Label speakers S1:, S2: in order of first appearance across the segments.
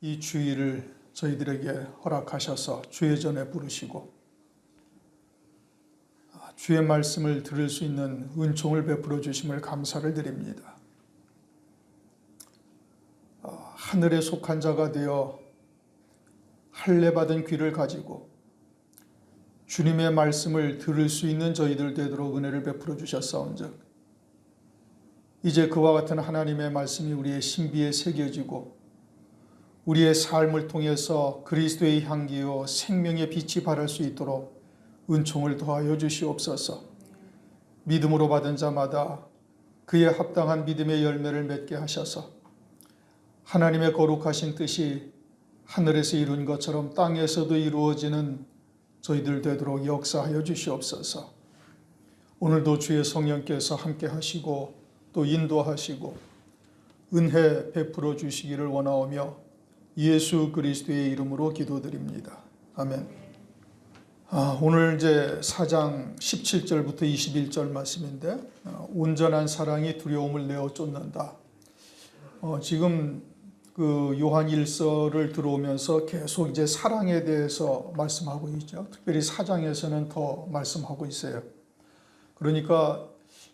S1: 이 주일을 저희들에게 허락하셔서 주의 전에 부르시고 주의 말씀을 들을 수 있는 은총을 베풀어 주심을 감사를 드립니다. 하늘에 속한 자가 되어 할례 받은 귀를 가지고 주님의 말씀을 들을 수 있는 저희들 되도록 은혜를 베풀어 주셨사온즉 이제 그와 같은 하나님의 말씀이 우리의 신비에 새겨지고 우리의 삶을 통해서 그리스도의 향기요 생명의 빛이 발할 수 있도록 은총을 더하여 주시옵소서. 믿음으로 받은 자마다 그에 합당한 믿음의 열매를 맺게 하셔서 하나님의 거룩하신 뜻이 하늘에서 이룬 것처럼 땅에서도 이루어지는 저희들 되도록 역사하여 주시옵소서. 오늘도 주의 성령께서 함께 하시고 또 인도하시고 은혜 베풀어 주시기를 원하오며 예수 그리스도의 이름으로 기도드립니다. 아멘. 오늘 이제 4장 17절부터 21절 말씀인데 온전한 사랑이 두려움을 내어 쫓는다. 지금 그 요한 1서를 들어오면서 계속 이제 사랑에 대해서 말씀하고 있죠. 특별히 4장에서는 더 말씀하고 있어요. 그러니까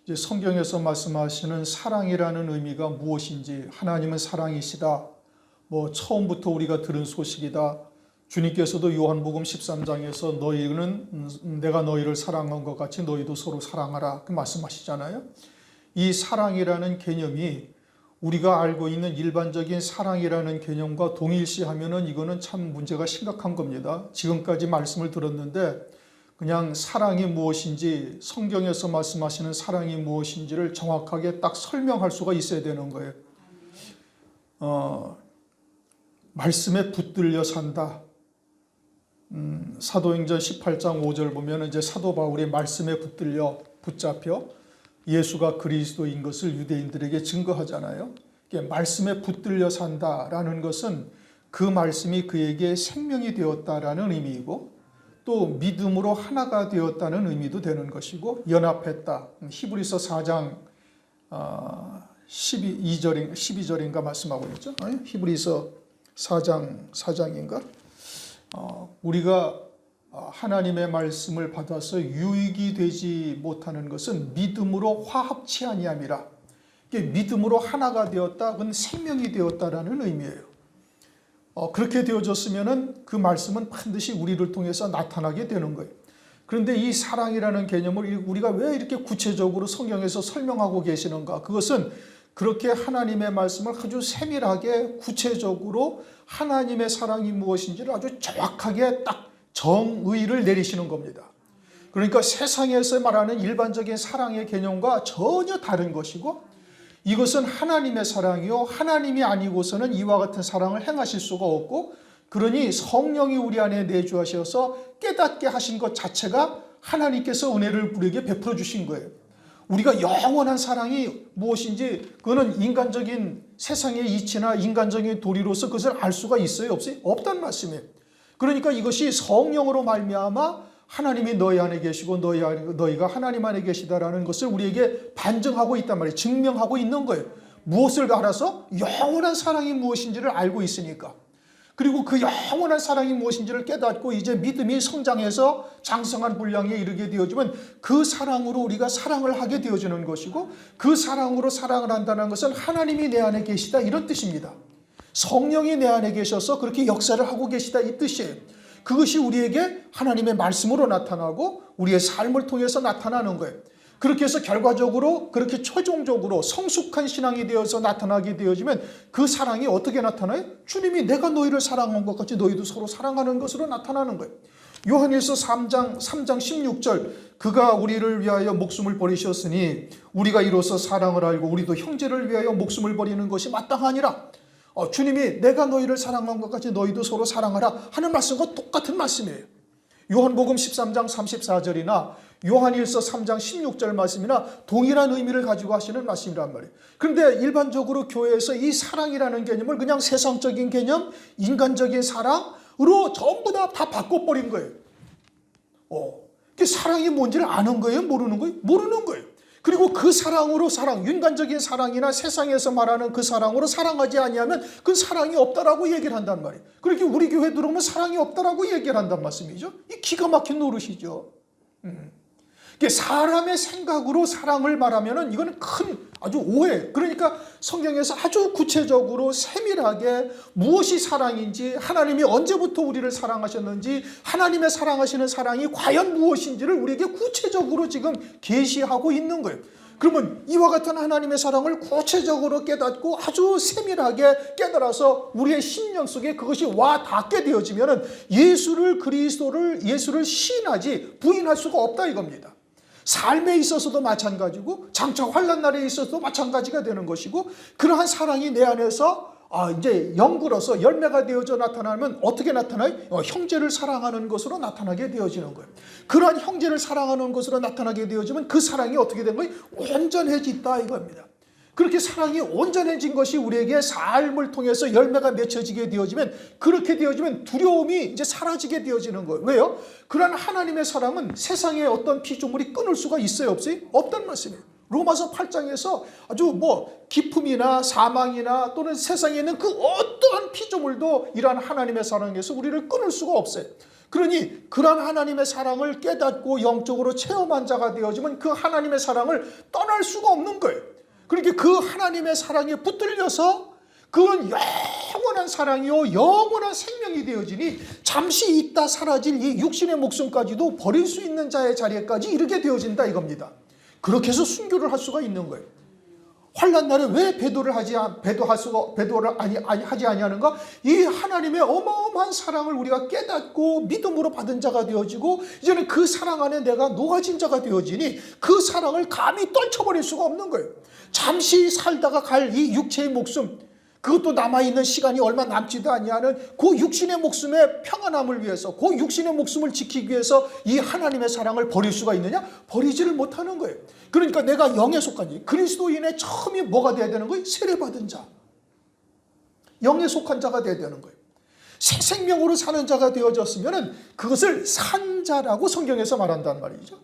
S1: 이제 성경에서 말씀하시는 사랑이라는 의미가 무엇인지, 하나님은 사랑이시다. 처음부터 우리가 들은 소식이다. 주님께서도 요한복음 13장에서 너희는 내가 너희를 사랑한 것 같이 너희도 서로 사랑하라 그 말씀하시잖아요. 이 사랑이라는 개념이 우리가 알고 있는 일반적인 사랑이라는 개념과 동일시하면은 이거는 참 문제가 심각한 겁니다. 지금까지 말씀을 들었는데 그냥 사랑이 무엇인지, 성경에서 말씀하시는 사랑이 무엇인지를 정확하게 딱 설명할 수가 있어야 되는 거예요. 말씀에 붙들려 산다. 사도행전 18장 5절 보면 이제 사도 바울이 말씀에 붙잡혀 예수가 그리스도인 것을 유대인들에게 증거하잖아요. 말씀에 붙들려 산다라는 것은 그 말씀이 그에게 생명이 되었다라는 의미이고 또 믿음으로 하나가 되었다는 의미도 되는 것이고 연합했다. 히브리서 4장 12절인가 말씀하고 있죠. 히브리서 4장인가? 우리가 하나님의 말씀을 받아서 유익이 되지 못하는 것은 믿음으로 화합치 아니함이라. 믿음으로 하나가 되었다, 그건 생명이 되었다라는 의미예요. 그렇게 되어졌으면은 그 말씀은 반드시 우리를 통해서 나타나게 되는 거예요. 그런데 이 사랑이라는 개념을 우리가 왜 이렇게 구체적으로 성경에서 설명하고 계시는가? 그것은 그렇게 하나님의 말씀을 아주 세밀하게 구체적으로 하나님의 사랑이 무엇인지를 아주 정확하게 딱 정의를 내리시는 겁니다. 그러니까 세상에서 말하는 일반적인 사랑의 개념과 전혀 다른 것이고 이것은 하나님의 사랑이요 하나님이 아니고서는 이와 같은 사랑을 행하실 수가 없고 그러니 성령이 우리 안에 내주하셔서 깨닫게 하신 것 자체가 하나님께서 은혜를 우리에게 베풀어 주신 거예요. 우리가 영원한 사랑이 무엇인지 그거는 인간적인 세상의 이치나 인간적인 도리로서 그것을 알 수가 있어요? 없어요? 없단 말씀이에요. 그러니까 이것이 성령으로 말미암아 하나님이 너희 안에 계시고 너희가 하나님 안에 계시다라는 것을 우리에게 반증하고 있단 말이에요. 증명하고 있는 거예요. 무엇을 알아서? 영원한 사랑이 무엇인지를 알고 있으니까. 그리고 그 영원한 사랑이 무엇인지를 깨닫고 이제 믿음이 성장해서 장성한 분량에 이르게 되어지면 그 사랑으로 우리가 사랑을 하게 되어지는 것이고 그 사랑으로 사랑을 한다는 것은 하나님이 내 안에 계시다 이런 뜻입니다. 성령이 내 안에 계셔서 그렇게 역사를 하고 계시다 이 뜻이에요. 그것이 우리에게 하나님의 말씀으로 나타나고 우리의 삶을 통해서 나타나는 거예요. 그렇게 해서 결과적으로 그렇게 최종적으로 성숙한 신앙이 되어서 나타나게 되어지면 그 사랑이 어떻게 나타나요? 주님이 내가 너희를 사랑한 것 같이 너희도 서로 사랑하는 것으로 나타나는 거예요. 요한일서 3장 16절 그가 우리를 위하여 목숨을 버리셨으니 우리가 이로써 사랑을 알고 우리도 형제를 위하여 목숨을 버리는 것이 마땅하니라. 주님이 내가 너희를 사랑한 것 같이 너희도 서로 사랑하라 하는 말씀과 똑같은 말씀이에요. 요한복음 13장 34절이나 요한일서 3장 16절 말씀이나 동일한 의미를 가지고 하시는 말씀이란 말이에요. 그런데 일반적으로 교회에서 이 사랑이라는 개념을 그냥 세상적인 개념, 인간적인 사랑으로 전부 다 바꿔버린 거예요. 사랑이 뭔지를 아는 거예요? 모르는 거예요? 모르는 거예요. 그리고 그 사랑으로 인간적인 사랑이나 세상에서 말하는 그 사랑으로 사랑하지 아니하면 그 사랑이 없다라고 얘기를 한단 말이에요. 그렇게 우리 교회 들어오면 사랑이 없다라고 얘기를 한단 말씀이죠. 이 기가 막힌 노릇이죠. 사람의 생각으로 사랑을 말하면은 이거는 큰 아주 오해. 그러니까 성경에서 아주 구체적으로 세밀하게 무엇이 사랑인지, 하나님이 언제부터 우리를 사랑하셨는지, 하나님의 사랑하시는 사랑이 과연 무엇인지를 우리에게 구체적으로 지금 계시하고 있는 거예요. 그러면 이와 같은 하나님의 사랑을 구체적으로 깨닫고 아주 세밀하게 깨달아서 우리의 심령 속에 그것이 와 닿게 되어지면은 예수를 시인하지 부인할 수가 없다 이겁니다. 삶에 있어서도 마찬가지고 장차 환난 날에 있어서도 마찬가지가 되는 것이고, 그러한 사랑이 내 안에서 이제 영구로서 열매가 되어져 나타나면 어떻게 나타나요? 형제를 사랑하는 것으로 나타나게 되어지는 거예요. 그러한 형제를 사랑하는 것으로 나타나게 되어지면 그 사랑이 어떻게 된 거예요? 온전해진다 이겁니다. 그렇게 사랑이 온전해진 것이 우리에게 삶을 통해서 열매가 맺혀지게 되어지면, 그렇게 되어지면 두려움이 이제 사라지게 되어지는 거예요. 왜요? 그런 하나님의 사랑은 세상의 어떤 피조물이 끊을 수가 있어요, 없어요? 없다는 말씀이에요. 로마서 8장에서 아주 기품이나 사망이나 또는 세상에 있는 그 어떠한 피조물도 이러한 하나님의 사랑에서 우리를 끊을 수가 없어요. 그러니 그러한 하나님의 사랑을 깨닫고 영적으로 체험한 자가 되어지면 그 하나님의 사랑을 떠날 수가 없는 거예요. 그렇게 그 하나님의 사랑에 붙들려서 그건 영원한 사랑이요 영원한 생명이 되어지니 잠시 있다 사라질 이 육신의 목숨까지도 버릴 수 있는 자의 자리에까지 이르게 되어진다 이겁니다. 그렇게 해서 순교를 할 수가 있는 거예요. 환난 날에 왜 배도를 하지 아니하는가? 이 하나님의 어마어마한 사랑을 우리가 깨닫고 믿음으로 받은 자가 되어지고, 이제는 그 사랑 안에 내가 녹아진 자가 되어지니 그 사랑을 감히 떨쳐버릴 수가 없는 거예요. 잠시 살다가 갈 이 육체의 목숨, 그것도 남아있는 시간이 얼마 남지도 아니하는 그 육신의 목숨의 평안함을 위해서, 그 육신의 목숨을 지키기 위해서 이 하나님의 사랑을 버릴 수가 있느냐? 버리지를 못하는 거예요. 그러니까 내가 영에 속한 자, 그리스도인의 처음이 뭐가 돼야 되는 거예요? 세례받은 자, 영에 속한 자가 돼야 되는 거예요. 새 생명으로 사는 자가 되어졌으면 그것을 산 자라고 성경에서 말한다는 말이죠.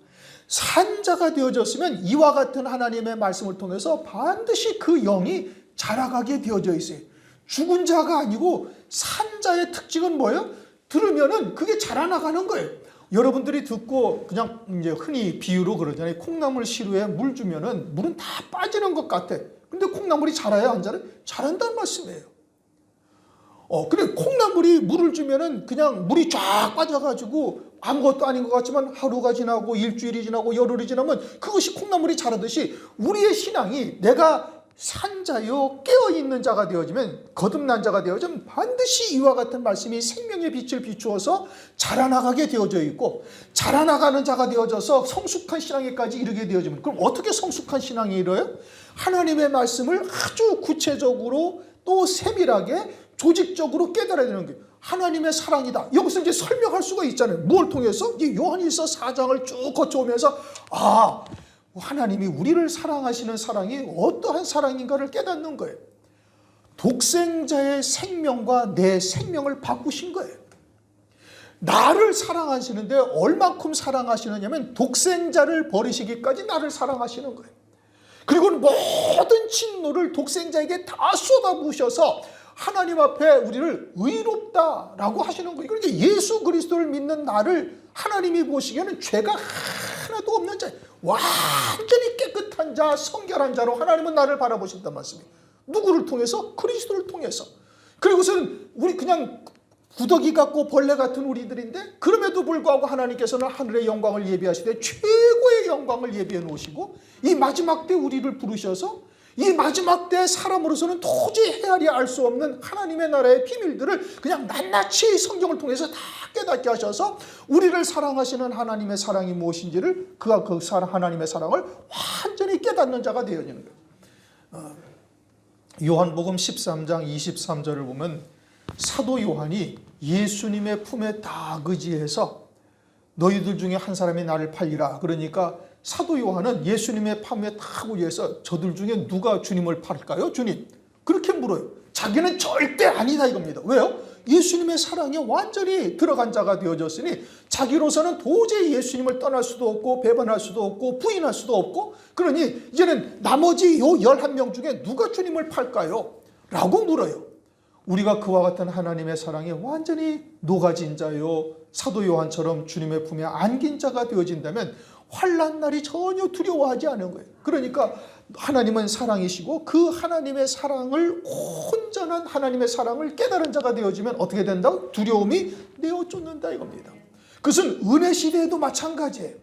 S1: 산 자가 되어졌으면 이와 같은 하나님의 말씀을 통해서 반드시 그 영이 자라가게 되어져 있어요. 죽은 자가 아니고 산 자의 특징은 뭐예요? 들으면은 그게 자라나가는 거예요. 여러분들이 듣고 그냥 이제 흔히 비유로 그러잖아요. 콩나물 시루에 물 주면은 물은 다 빠지는 것 같아. 근데 콩나물이 자라요, 안 자라요? 자란다는 말씀이에요. 근데 콩나물이 물을 주면은 그냥 물이 쫙 빠져가지고 아무것도 아닌 것 같지만 하루가 지나고 일주일이 지나고 열흘이 지나면 그것이 콩나물이 자라듯이 우리의 신앙이 내가 산자요 깨어있는 자가 되어지면, 거듭난 자가 되어지면 반드시 이와 같은 말씀이 생명의 빛을 비추어서 자라나가게 되어져 있고, 자라나가는 자가 되어져서 성숙한 신앙에까지 이르게 되어지면, 그럼 어떻게 성숙한 신앙이 이뤄요? 하나님의 말씀을 아주 구체적으로 또 세밀하게 조직적으로 깨달아야 되는 거예요. 하나님의 사랑이다. 여기서 이제 설명할 수가 있잖아요. 뭘 통해서? 이 요한일서 4장을 쭉 거쳐오면서 하나님이 우리를 사랑하시는 사랑이 어떠한 사랑인가를 깨닫는 거예요. 독생자의 생명과 내 생명을 바꾸신 거예요. 나를 사랑하시는데 얼만큼 사랑하시느냐면 독생자를 버리시기까지 나를 사랑하시는 거예요. 그리고 모든 진노를 독생자에게 다 쏟아부으셔서 하나님 앞에 우리를 의롭다라고 하시는 거예요. 그러니까 예수 그리스도를 믿는 나를 하나님이 보시기에는 죄가 하나도 없는 자, 완전히 깨끗한 자, 성결한 자로 하나님은 나를 바라보신단 말씀이에요. 누구를 통해서? 그리스도를 통해서. 그리고서는 우리 그냥 구더기 같고 벌레 같은 우리들인데, 그럼에도 불구하고 하나님께서는 하늘의 영광을 예비하시되 최고의 영광을 예비해 놓으시고, 이 마지막 때 우리를 부르셔서 이 마지막 때 사람으로서는 도저히 헤아려 알 수 없는 하나님의 나라의 비밀들을 그냥 낱낱이 성경을 통해서 다 깨닫게 하셔서 우리를 사랑하시는 하나님의 사랑이 무엇인지를 그가 그 하나님의 사랑을 완전히 깨닫는 자가 되어지는 거예요. 요한복음 13장 23절을 보면 사도 요한이 예수님의 품에 딱 의지해서 너희들 중에 한 사람이 나를 팔리라. 그러니까 사도 요한은 예수님의 품에 딱 의지해서 저들 중에 누가 주님을 팔까요? 주님. 그렇게 물어요. 자기는 절대 아니다 이겁니다. 왜요? 예수님의 사랑에 완전히 들어간 자가 되어졌으니 자기로서는 도저히 예수님을 떠날 수도 없고 배반할 수도 없고 부인할 수도 없고, 그러니 이제는 나머지 요 11명 중에 누가 주님을 팔까요? 라고 물어요. 우리가 그와 같은 하나님의 사랑에 완전히 녹아진 자요, 사도 요한처럼 주님의 품에 안긴 자가 되어진다면 환난 날이 전혀 두려워하지 않은 거예요. 그러니까 하나님은 사랑이시고 그 하나님의 사랑을, 온전한 하나님의 사랑을 깨달은 자가 되어지면 어떻게 된다고? 두려움이 내어쫓는다 이겁니다. 그것은 은혜 시대에도 마찬가지예요.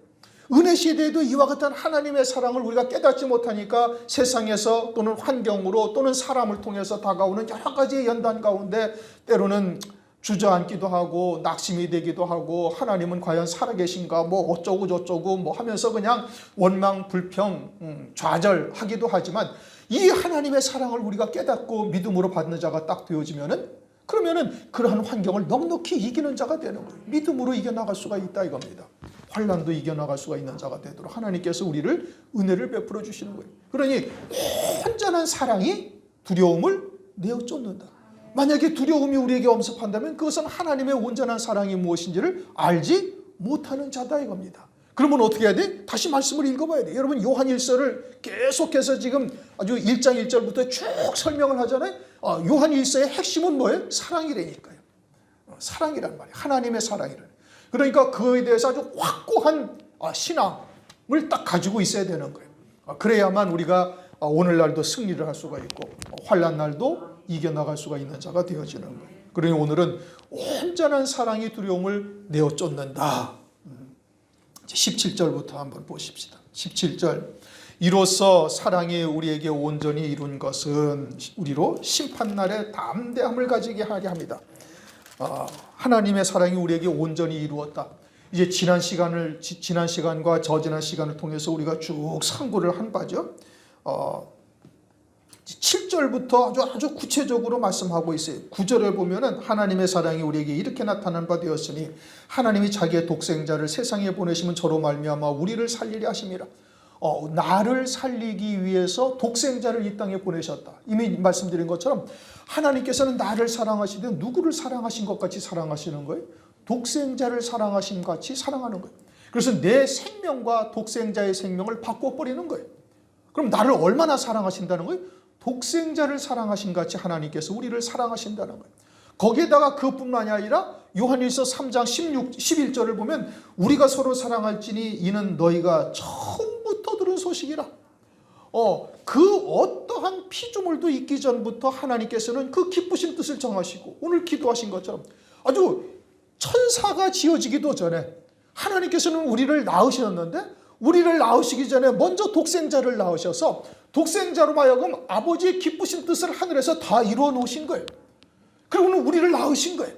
S1: 은혜 시대에도 이와 같은 하나님의 사랑을 우리가 깨닫지 못하니까 세상에서 또는 환경으로 또는 사람을 통해서 다가오는 여러 가지의 연단 가운데 때로는 주저앉기도 하고 낙심이 되기도 하고, 하나님은 과연 살아계신가 뭐 어쩌고 저쩌고 뭐 하면서 그냥 원망 불평 좌절하기도 하지만, 이 하나님의 사랑을 우리가 깨닫고 믿음으로 받는 자가 딱 되어지면은, 그러면은 그러한 환경을 넉넉히 이기는 자가 되는 거예요. 믿음으로 이겨나갈 수가 있다 이겁니다. 환난도 이겨나갈 수가 있는 자가 되도록 하나님께서 우리를 은혜를 베풀어 주시는 거예요. 그러니 온전한 사랑이 두려움을 내어쫓는다. 만약에 두려움이 우리에게 엄습한다면 그것은 하나님의 온전한 사랑이 무엇인지를 알지 못하는 자다 이겁니다. 그러면 어떻게 해야 돼? 다시 말씀을 읽어봐야 돼. 여러분 요한 1서를 계속해서 지금 아주 1장 1절부터 쭉 설명을 하잖아요. 요한 1서의 핵심은 뭐예요? 사랑이라니까요. 사랑이란 말이에요. 하나님의 사랑이란. 그러니까 그거에 대해서 아주 확고한 신앙을 딱 가지고 있어야 되는 거예요. 그래야만 우리가 오늘날도 승리를 할 수가 있고 환난 날도 이겨나갈 수가 있는 자가 되어지는 거예요. 그러니 오늘은 온전한 사랑이 두려움을 내어쫓는다. 17절부터 한번 보십시다. 17절. 이로써 사랑이 우리에게 온전히 이룬 것은 우리로 심판날에 담대함을 가지게 하게 합니다. 하나님의 사랑이 우리에게 온전히 이루었다. 이제 지난 시간과 저지난 시간을 통해서 우리가 쭉 상고를 한 바죠. 7절부터 아주 구체적으로 말씀하고 있어요. 9절을 보면은 하나님의 사랑이 우리에게 이렇게 나타난 바 되었으니 하나님이 자기의 독생자를 세상에 보내시면 저로 말미암아 우리를 살리려 하심이라. 나를 살리기 위해서 독생자를 이 땅에 보내셨다. 이미 말씀드린 것처럼 하나님께서는 나를 사랑하시되 누구를 사랑하신 것 같이 사랑하시는 거예요? 독생자를 사랑하신 것 같이 사랑하는 거예요. 그래서 내 생명과 독생자의 생명을 바꿔버리는 거예요. 그럼 나를 얼마나 사랑하신다는 거예요? 독생자를 사랑하신 같이 하나님께서 우리를 사랑하신다는 거예요. 거기에다가 그뿐만이 아니라 요한일서 3장 11절을 보면 우리가 서로 사랑할지니 이는 너희가 처음부터 들은 소식이라. 그 어떠한 피조물도 있기 전부터 하나님께서는 그 기쁘신 뜻을 정하시고 오늘 기도하신 것처럼 아주 천사가 지어지기도 전에 하나님께서는 우리를 낳으셨는데, 우리를 낳으시기 전에 먼저 독생자를 낳으셔서 독생자로 하여금 아버지의 기쁘신 뜻을 하늘에서 다 이루어 놓으신 거예요. 그리고는 우리를 낳으신 거예요.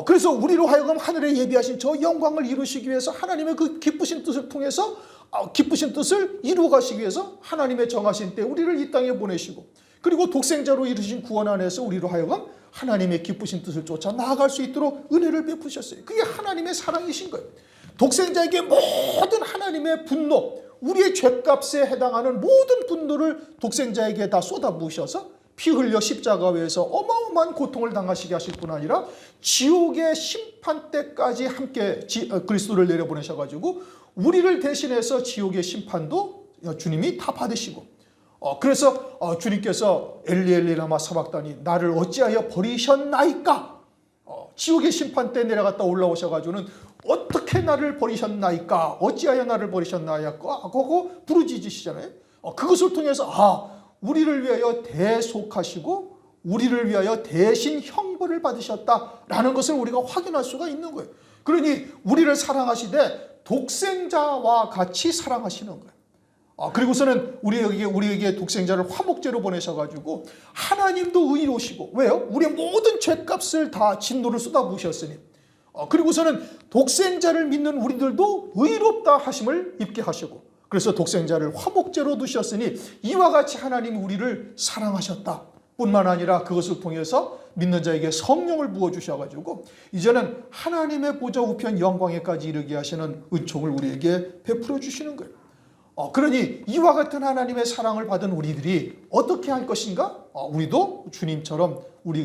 S1: 그래서 우리로 하여금 하늘에 예비하신 저 영광을 이루시기 위해서 하나님의 그 기쁘신 뜻을 통해서 기쁘신 뜻을 이루어 가시기 위해서 하나님의 정하신 때 우리를 이 땅에 보내시고, 그리고 독생자로 이루신 구원 안에서 우리로 하여금 하나님의 기쁘신 뜻을 쫓아 나아갈 수 있도록 은혜를 베푸셨어요. 그게 하나님의 사랑이신 거예요. 독생자에게 모든 하나님의 분노, 우리의 죄값에 해당하는 모든 분노를 독생자에게 다 쏟아부으셔서 피 흘려 십자가에서 어마어마한 고통을 당하시게 하실 뿐 아니라 지옥의 심판 때까지 함께 그리스도를 내려보내셔가지고 우리를 대신해서 지옥의 심판도 주님이 다 받으시고, 그래서 주님께서 엘리 엘리 라마 사박다니 나를 어찌하여 버리셨나이까, 지옥의 심판 때 내려갔다 올라오셔가지고는 어떻게 나를 버리셨나이까, 어찌하여 나를 버리셨나이까 하고 부르짖으시잖아요. 그것을 통해서 우리를 위하여 대속하시고 우리를 위하여 대신 형벌을 받으셨다라는 것을 우리가 확인할 수가 있는 거예요. 그러니 우리를 사랑하시되 독생자와 같이 사랑하시는 거예요. 그리고서는 우리에게 독생자를 화목제로 보내셔가지고 하나님도 의로우시고, 왜요? 우리의 모든 죄값을 다 진노를 쏟아부으셨으니, 그리고서는 독생자를 믿는 우리들도 의롭다 하심을 입게 하시고, 그래서 독생자를 화목제로 두셨으니 이와 같이 하나님이 우리를 사랑하셨다 뿐만 아니라 그것을 통해서 믿는 자에게 성령을 부어주셔가지고 이제는 하나님의 보좌 우편 영광에까지 이르게 하시는 은총을 우리에게 베풀어 주시는 거예요. 그러니 이와 같은 하나님의 사랑을 받은 우리들이 어떻게 할 것인가? 우리도 주님처럼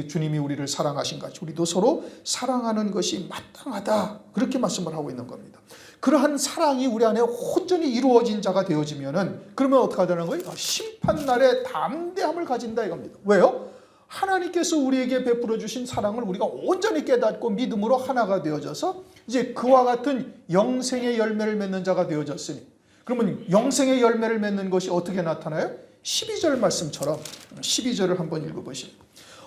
S1: 주님이 우리를 사랑하신 같이 우리도 서로 사랑하는 것이 마땅하다. 그렇게 말씀을 하고 있는 겁니다. 그러한 사랑이 우리 안에 온전히 이루어진 자가 되어지면은 그러면 어떻게 되는 거예요? 심판날에 담대함을 가진다 이겁니다. 왜요? 하나님께서 우리에게 베풀어 주신 사랑을 우리가 온전히 깨닫고 믿음으로 하나가 되어져서 이제 그와 같은 영생의 열매를 맺는 자가 되어졌으니, 그러면 영생의 열매를 맺는 것이 어떻게 나타나요? 12절 말씀처럼 12절을 한번 읽어보시죠.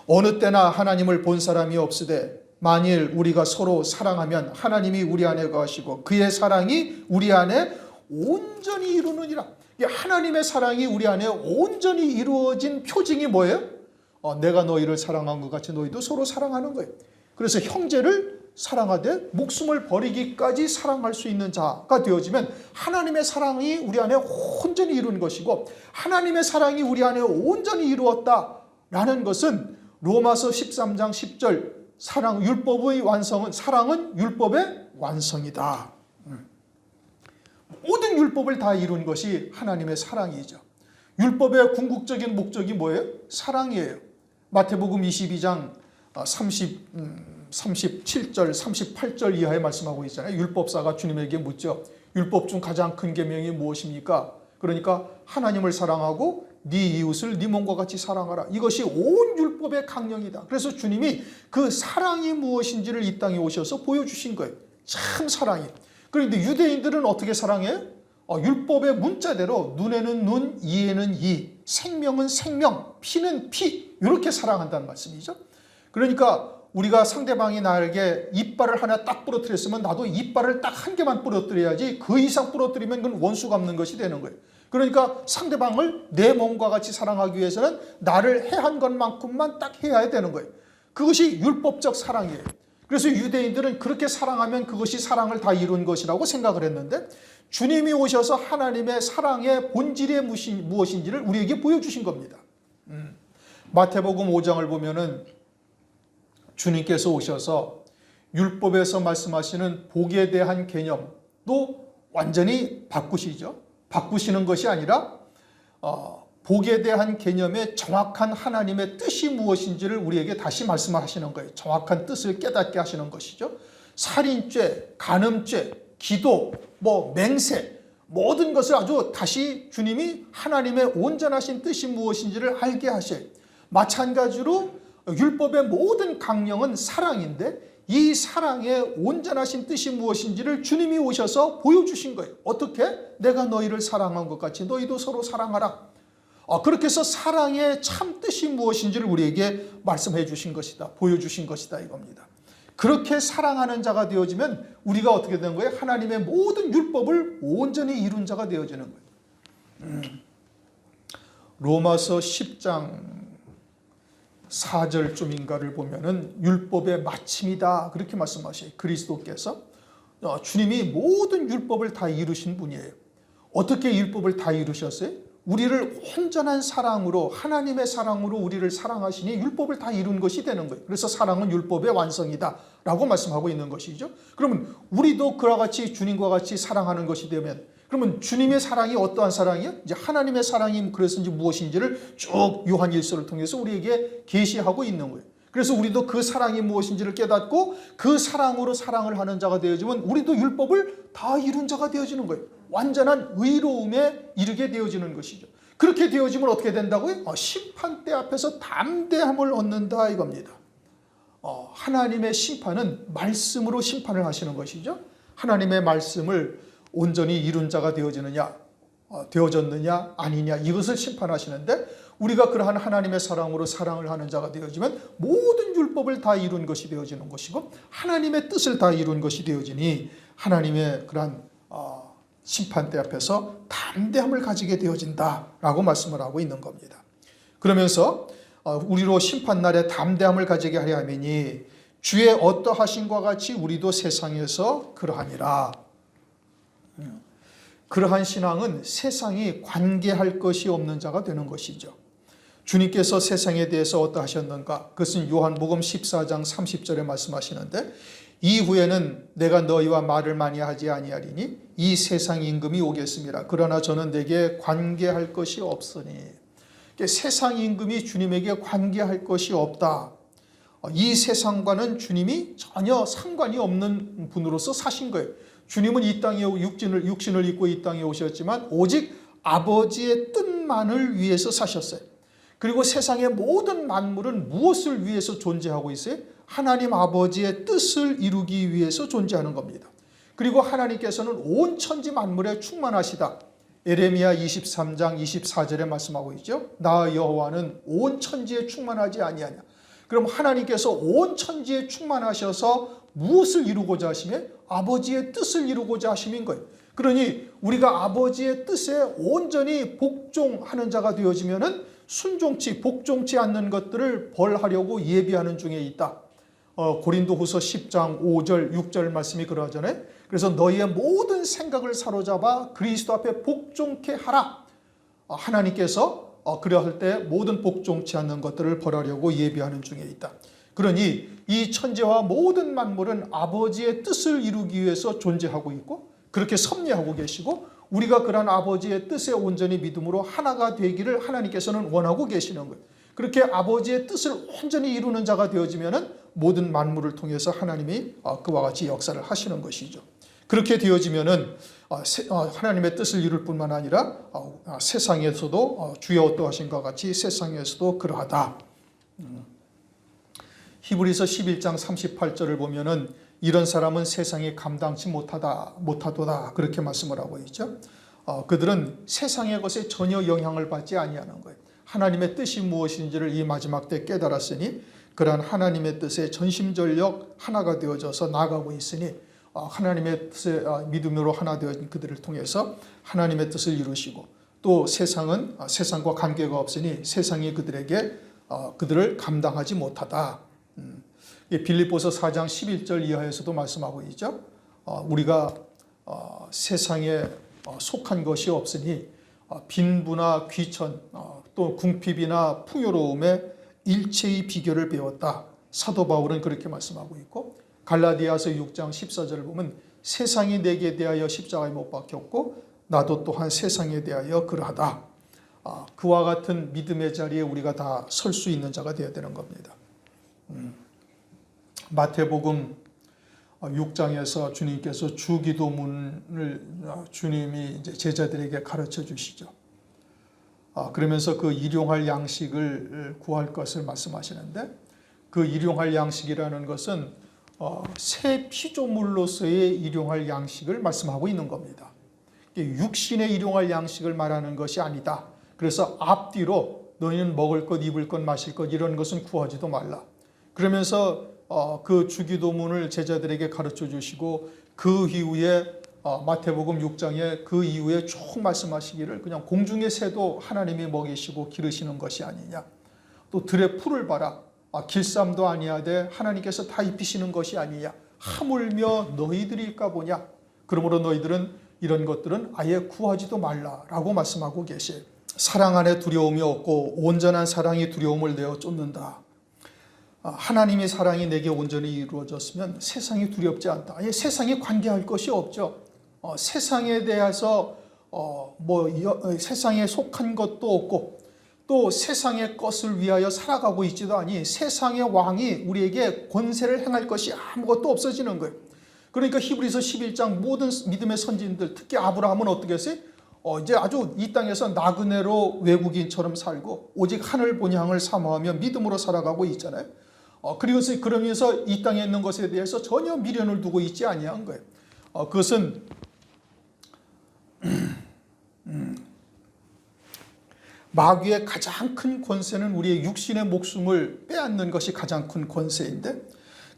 S1: 어느 때나 하나님을 본 사람이 없으되 만일 우리가 서로 사랑하면 하나님이 우리 안에 거하시고 그의 사랑이 우리 안에 온전히 이루느니라. 하나님의 사랑이 우리 안에 온전히 이루어진 표징이 뭐예요? 내가 너희를 사랑한 것 같이 너희도 서로 사랑하는 거예요. 그래서 형제를 사랑하되 목숨을 버리기까지 사랑할 수 있는 자가 되어지면 하나님의 사랑이 우리 안에 온전히 이룬 것이고, 하나님의 사랑이 우리 안에 온전히 이루었다라는 것은 로마서 13장 10절 율법의 완성은, 사랑은 율법의 완성이다. 모든 율법을 다 이룬 것이 하나님의 사랑이죠. 율법의 궁극적인 목적이 뭐예요? 사랑이에요. 마태복음 22장 37절, 38절 이하에 말씀하고 있잖아요. 율법사가 주님에게 묻죠. 율법 중 가장 큰 계명이 무엇입니까? 그러니까 하나님을 사랑하고 네 이웃을 네 몸과 같이 사랑하라. 이것이 온 율법의 강령이다. 그래서 주님이 그 사랑이 무엇인지를 이 땅에 오셔서 보여주신 거예요. 참 사랑이. 그런데 유대인들은 어떻게 사랑해요? 율법의 문자대로 눈에는 눈, 이에는 이, 생명은 생명, 피는 피, 이렇게 사랑한다는 말씀이죠. 그러니까 우리가 상대방이 나에게 이빨을 하나 딱 부러뜨렸으면 나도 이빨을 딱 한 개만 부러뜨려야지 그 이상 부러뜨리면 그건 원수 갚는 것이 되는 거예요. 그러니까 상대방을 내 몸과 같이 사랑하기 위해서는 나를 해한 것만큼만 딱 해야 되는 거예요. 그것이 율법적 사랑이에요. 그래서 유대인들은 그렇게 사랑하면 그것이 사랑을 다 이룬 것이라고 생각을 했는데, 주님이 오셔서 하나님의 사랑의 본질이 무엇인지를 우리에게 보여주신 겁니다. 마태복음 5장을 보면은 주님께서 오셔서 율법에서 말씀하시는 복에 대한 개념도 완전히 바꾸시죠. 바꾸시는 것이 아니라 복에 대한 개념의 정확한 하나님의 뜻이 무엇인지를 우리에게 다시 말씀하시는 거예요. 정확한 뜻을 깨닫게 하시는 것이죠. 살인죄, 간음죄, 기도, 맹세, 모든 것을 아주 다시 주님이 하나님의 온전하신 뜻이 무엇인지를 알게 하셔요. 마찬가지로 율법의 모든 강령은 사랑인데 이 사랑의 온전하신 뜻이 무엇인지를 주님이 오셔서 보여주신 거예요. 어떻게? 내가 너희를 사랑한 것 같이 너희도 서로 사랑하라. 그렇게 해서 사랑의 참 뜻이 무엇인지를 우리에게 말씀해 주신 것이다. 보여주신 것이다 이겁니다. 그렇게 사랑하는 자가 되어지면 우리가 어떻게 되는 거예요? 하나님의 모든 율법을 온전히 이룬 자가 되어지는 거예요. 로마서 10장 4절쯤인가를 보면은 율법의 마침이다 그렇게 말씀하셔요. 그리스도께서 주님이 모든 율법을 다 이루신 분이에요. 어떻게 율법을 다 이루셨어요? 우리를 온전한 사랑으로, 하나님의 사랑으로 우리를 사랑하시니 율법을 다 이룬 것이 되는 거예요. 그래서 사랑은 율법의 완성이다 라고 말씀하고 있는 것이죠. 그러면 우리도 그와 같이 주님과 같이 사랑하는 것이 되면, 그러면 주님의 사랑이 어떠한 사랑이요? 이제 하나님의 사랑이 그래서 이제 무엇인지를 쭉 요한 1서를 통해서 우리에게 계시하고 있는 거예요. 그래서 우리도 그 사랑이 무엇인지를 깨닫고 그 사랑으로 사랑을 하는 자가 되어지면 우리도 율법을 다 이룬 자가 되어지는 거예요. 완전한 의로움에 이르게 되어지는 것이죠. 그렇게 되어지면 어떻게 된다고요? 심판대 앞에서 담대함을 얻는다 이겁니다. 하나님의 심판은 말씀으로 심판을 하시는 것이죠. 하나님의 말씀을 온전히 이룬 자가 되어졌느냐 아니냐 이것을 심판하시는데, 우리가 그러한 하나님의 사랑으로 사랑을 하는 자가 되어지면 모든 율법을 다 이룬 것이 되어지는 것이고 하나님의 뜻을 다 이룬 것이 되어지니 하나님의 그러한 심판대 앞에서 담대함을 가지게 되어진다라고 말씀을 하고 있는 겁니다. 그러면서 우리로 심판날에 담대함을 가지게 하려 함이니 주의 어떠하심과 같이 우리도 세상에서 그러하니라. 그러한 신앙은 세상이 관계할 것이 없는 자가 되는 것이죠. 주님께서 세상에 대해서 어떠하셨는가? 그것은 요한복음 14장 30절에 말씀하시는데, 이후에는 내가 너희와 말을 많이 하지 아니하리니 이 세상 임금이 오겠습니다. 그러나 저는 내게 관계할 것이 없으니. 세상 임금이 주님에게 관계할 것이 없다. 이 세상과는 주님이 전혀 상관이 없는 분으로서 사신 거예요. 주님은 이 땅에 육신을 입고 이 땅에 오셨지만 오직 아버지의 뜻만을 위해서 사셨어요. 그리고 세상의 모든 만물은 무엇을 위해서 존재하고 있어요? 하나님 아버지의 뜻을 이루기 위해서 존재하는 겁니다. 그리고 하나님께서는 온 천지 만물에 충만하시다. 에레미야 23장 24절에 말씀하고 있죠. 나 여호와는 온 천지에 충만하지 아니하냐. 그럼 하나님께서 온 천지에 충만하셔서 무엇을 이루고자 하시며 아버지의 뜻을 이루고자 하심인 거예요. 그러니 우리가 아버지의 뜻에 온전히 복종하는 자가 되어지면은 순종치 복종치 않는 것들을 벌하려고 예비하는 중에 있다. 고린도후서 10장 5절 6절 말씀이 그러하잖아요. 그래서 너희의 모든 생각을 사로잡아 그리스도 앞에 복종케 하라. 하나님께서 그러할 때 모든 복종치 않는 것들을 벌하려고 예비하는 중에 있다. 그러니 이 천지와 모든 만물은 아버지의 뜻을 이루기 위해서 존재하고 있고 그렇게 섭리하고 계시고 우리가 그런 아버지의 뜻에 온전히 믿음으로 하나가 되기를 하나님께서는 원하고 계시는 거예요. 그렇게 아버지의 뜻을 온전히 이루는 자가 되어지면은 모든 만물을 통해서 하나님이 그와 같이 역사를 하시는 것이죠. 그렇게 되어지면은 하나님의 뜻을 이룰 뿐만 아니라 세상에서도 주여 어떠하신가 같이 세상에서도 그러하다. 히브리서 11장 38절을 보면은 이런 사람은 세상이 감당치 못하도다 그렇게 말씀을 하고 있죠. 그들은 세상의 것에 전혀 영향을 받지 아니하는 거예요. 하나님의 뜻이 무엇인지를 이 마지막 때 깨달았으니 그러한 하나님의 뜻에 전심전력 하나가 되어져서 나아가고 있으니 하나님의 뜻에 믿음으로 하나 되어진 그들을 통해서 하나님의 뜻을 이루시고 또 세상은 세상과 관계가 없으니 세상이 그들을 감당하지 못하다. 빌립보서 4장 11절 이하에서도 말씀하고 있죠. 우리가 세상에 속한 것이 없으니 빈부나 귀천 또 궁핍이나 풍요로움에 일체의 비결을 배웠다. 사도 바울은 그렇게 말씀하고 있고 갈라디아서 6장 14절을 보면 세상이 내게 대하여 십자가에 못 박혔고 나도 또한 세상에 대하여 그러하다. 그와 같은 믿음의 자리에 우리가 다 설 수 있는 자가 되어야 되는 겁니다. 마태복음 6장에서 주님께서 주기도문을 주님이 이제 제자들에게 가르쳐 주시죠. 그러면서 그 일용할 양식을 구할 것을 말씀하시는데 그 일용할 양식이라는 것은 새 피조물로서의 일용할 양식을 말씀하고 있는 겁니다. 육신의 일용할 양식을 말하는 것이 아니다. 그래서 앞뒤로 너희는 먹을 것, 입을 것, 마실 것 이런 것은 구하지도 말라. 그러면서 그 주기도문을 제자들에게 가르쳐 주시고 그 이후에 마태복음 6장에 그 이후에 쭉 말씀하시기를 그냥 공중의 새도 하나님이 먹이시고 기르시는 것이 아니냐. 또 들의 풀을 봐라. 길쌈도 아니하되 하나님께서 다 입히시는 것이 아니냐. 하물며 너희들일까 보냐. 그러므로 너희들은 이런 것들은 아예 구하지도 말라라고 말씀하고 계세요. 사랑 안에 두려움이 없고 온전한 사랑이 두려움을 내어 쫓는다. 하나님의 사랑이 내게 온전히 이루어졌으면 세상이 두렵지 않다. 아예 세상에 관계할 것이 없죠. 세상에 대해서 세상에 속한 것도 없고 또 세상의 것을 위하여 살아가고 있지도 아니 세상의 왕이 우리에게 권세를 행할 것이 아무것도 없어지는 거예요. 그러니까 히브리서 11장 모든 믿음의 선진들 특히 아브라함은 어떻게 했어요? 이제 아주 이 땅에서 나그네로 외국인처럼 살고 오직 하늘 본향을 사모하며 믿음으로 살아가고 있잖아요. 그러면서 이 땅에 있는 것에 대해서 전혀 미련을 두고 있지 아니한 거예요. 그것은 마귀의 가장 큰 권세는 우리의 육신의 목숨을 빼앗는 것이 가장 큰 권세인데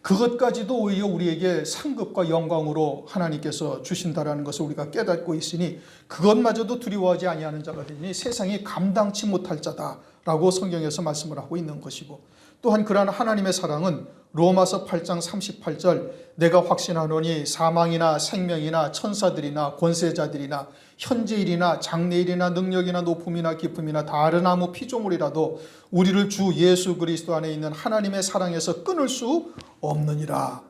S1: 그것까지도 오히려 우리에게 상급과 영광으로 하나님께서 주신다라는 것을 우리가 깨닫고 있으니 그것마저도 두려워하지 아니하는 자가 되니 세상이 감당치 못할 자다라고 성경에서 말씀을 하고 있는 것이고 또한 그러한 하나님의 사랑은 로마서 8장 38절 내가 확신하노니 사망이나 생명이나 천사들이나 권세자들이나 현재일이나 장래일이나 능력이나 높음이나 깊음이나 다른 아무 피조물이라도 우리를 주 예수 그리스도 안에 있는 하나님의 사랑에서 끊을 수 없느니라.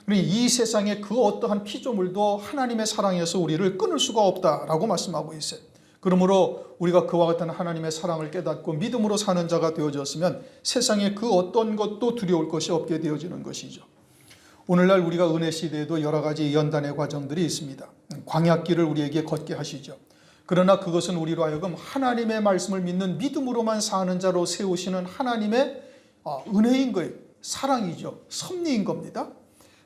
S1: 그러니 이 세상의 그 어떠한 피조물도 하나님의 사랑에서 우리를 끊을 수가 없다라고 말씀하고 있어요. 그러므로 우리가 그와 같은 하나님의 사랑을 깨닫고 믿음으로 사는 자가 되어졌으면 세상에 그 어떤 것도 두려울 것이 없게 되어지는 것이죠. 오늘날 우리가 은혜 시대에도 여러 가지 연단의 과정들이 있습니다. 광야길을 우리에게 걷게 하시죠. 그러나 그것은 우리로 하여금 하나님의 말씀을 믿는 믿음으로만 사는 자로 세우시는 하나님의 은혜인 거예요. 사랑이죠. 섭리인 겁니다.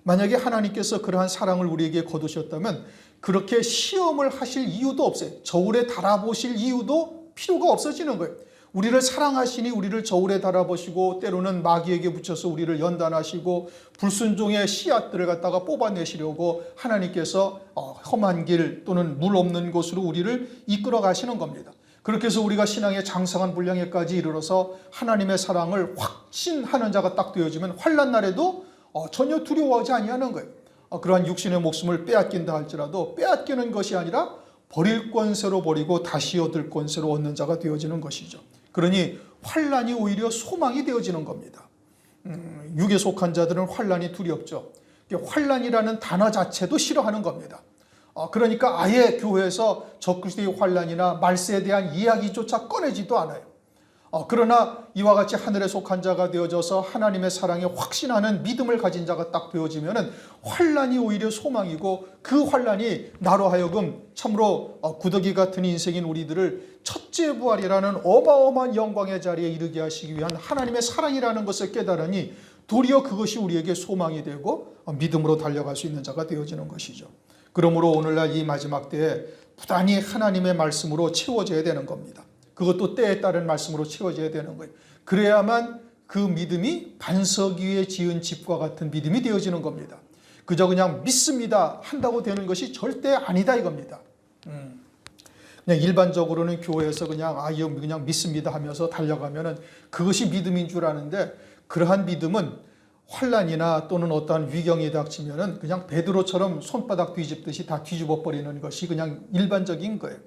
S1: 만약에 하나님께서 그러한 사랑을 우리에게 거두셨다면 그렇게 시험을 하실 이유도 없어요. 저울에 달아보실 이유도 필요가 없어지는 거예요. 우리를 사랑하시니 우리를 저울에 달아보시고 때로는 마귀에게 붙여서 우리를 연단하시고 불순종의 씨앗들을 갖다가 뽑아내시려고 하나님께서 험한 길 또는 물 없는 곳으로 우리를 이끌어 가시는 겁니다. 그렇게 해서 우리가 신앙의 장성한 분량에까지 이르러서 하나님의 사랑을 확신하는 자가 딱 되어지면 환난 날에도 전혀 두려워하지 아니하는 거예요. 그러한 육신의 목숨을 빼앗긴다 할지라도 빼앗기는 것이 아니라 버릴 권세로 버리고 다시 얻을 권세로 얻는 자가 되어지는 것이죠. 그러니 환난이 오히려 소망이 되어지는 겁니다. 육에 속한 자들은 환난이 두렵죠. 환난이라는 단어 자체도 싫어하는 겁니다. 그러니까 아예 교회에서 적그리스도의 환난이나 말세에 대한 이야기조차 꺼내지도 않아요. 그러나 이와 같이 하늘에 속한 자가 되어져서 하나님의 사랑에 확신하는 믿음을 가진 자가 딱 되어지면 환난이 오히려 소망이고 그 환난이 나로 하여금 참으로 구더기 같은 인생인 우리들을 첫째 부활이라는 어마어마한 영광의 자리에 이르게 하시기 위한 하나님의 사랑이라는 것을 깨달으니 도리어 그것이 우리에게 소망이 되고 믿음으로 달려갈 수 있는 자가 되어지는 것이죠. 그러므로 오늘날 이 마지막 때에 부단히 하나님의 말씀으로 채워져야 되는 겁니다. 그것도 때에 따른 말씀으로 채워져야 되는 거예요. 그래야만 그 믿음이 반석 위에 지은 집과 같은 믿음이 되어지는 겁니다. 그저 그냥 믿습니다 한다고 되는 것이 절대 아니다 이겁니다. 그냥 일반적으로는 교회에서 그냥 믿습니다 하면서 달려가면은 그것이 믿음인 줄 아는데 그러한 믿음은 환난이나 또는 어떠한 위경이 닥치면은 그냥 베드로처럼 손바닥 뒤집듯이 다 뒤집어 버리는 것이 그냥 일반적인 거예요.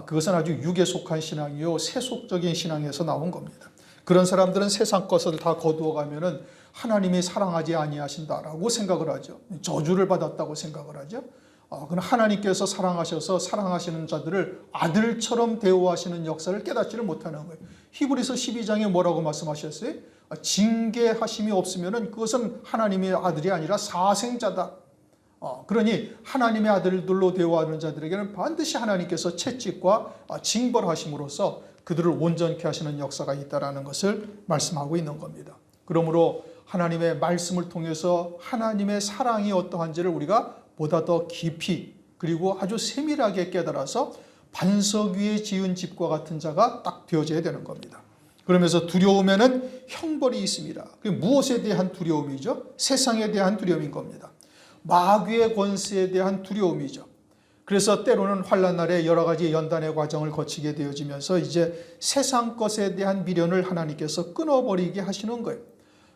S1: 그것은 아주 육에 속한 신앙이요 세속적인 신앙에서 나온 겁니다. 그런 사람들은 세상 것을 다 거두어 가면은 하나님이 사랑하지 아니하신다라고 생각을 하죠. 저주를 받았다고 생각을 하죠. 그럼 하나님께서 사랑하셔서 사랑하시는 자들을 아들처럼 대우하시는 역사를 깨닫지를 못하는 거예요. 히브리서 12장에 뭐라고 말씀하셨어요? 징계하심이 없으면은 그것은 하나님의 아들이 아니라 사생자다. 그러니 하나님의 아들들로 대우하는 자들에게는 반드시 하나님께서 채찍과 징벌하심으로써 그들을 온전케 하시는 역사가 있다는 것을 말씀하고 있는 겁니다. 그러므로 하나님의 말씀을 통해서 하나님의 사랑이 어떠한지를 우리가 보다 더 깊이 그리고 아주 세밀하게 깨달아서 반석 위에 지은 집과 같은 자가 딱 되어져야 되는 겁니다. 그러면서 두려움에는 형벌이 있습니다. 그게 무엇에 대한 두려움이죠? 세상에 대한 두려움인 겁니다. 마귀의 권세에 대한 두려움이죠. 그래서 때로는 환난 날에 여러 가지 연단의 과정을 거치게 되어지면서 이제 세상 것에 대한 미련을 하나님께서 끊어버리게 하시는 거예요.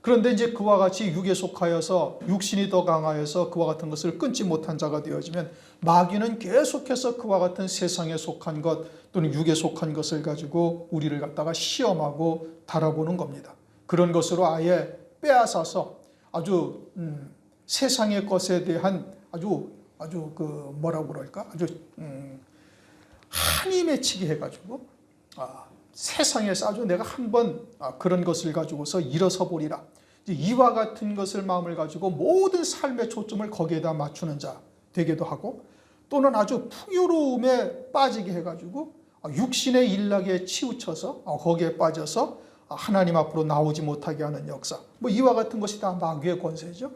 S1: 그런데 이제 그와 같이 육에 속하여서 육신이 더 강하여서 그와 같은 것을 끊지 못한 자가 되어지면 마귀는 계속해서 그와 같은 세상에 속한 것 또는 육에 속한 것을 가지고 우리를 갖다가 시험하고 달아보는 겁니다. 그런 것으로 아예 빼앗아서 아주 세상의 것에 대한 아주 뭐라고 그럴까? 아주 한이 맺히게 해가지고 세상에서 아주 내가 한번 그런 것을 가지고서 일어서 보리라. 이와 같은 것을 마음을 가지고 모든 삶의 초점을 거기에다 맞추는 자 되기도 하고 또는 아주 풍요로움에 빠지게 해가지고 육신의 일락에 치우쳐서 거기에 빠져서 하나님 앞으로 나오지 못하게 하는 역사. 이와 같은 것이 다 마귀의 권세죠.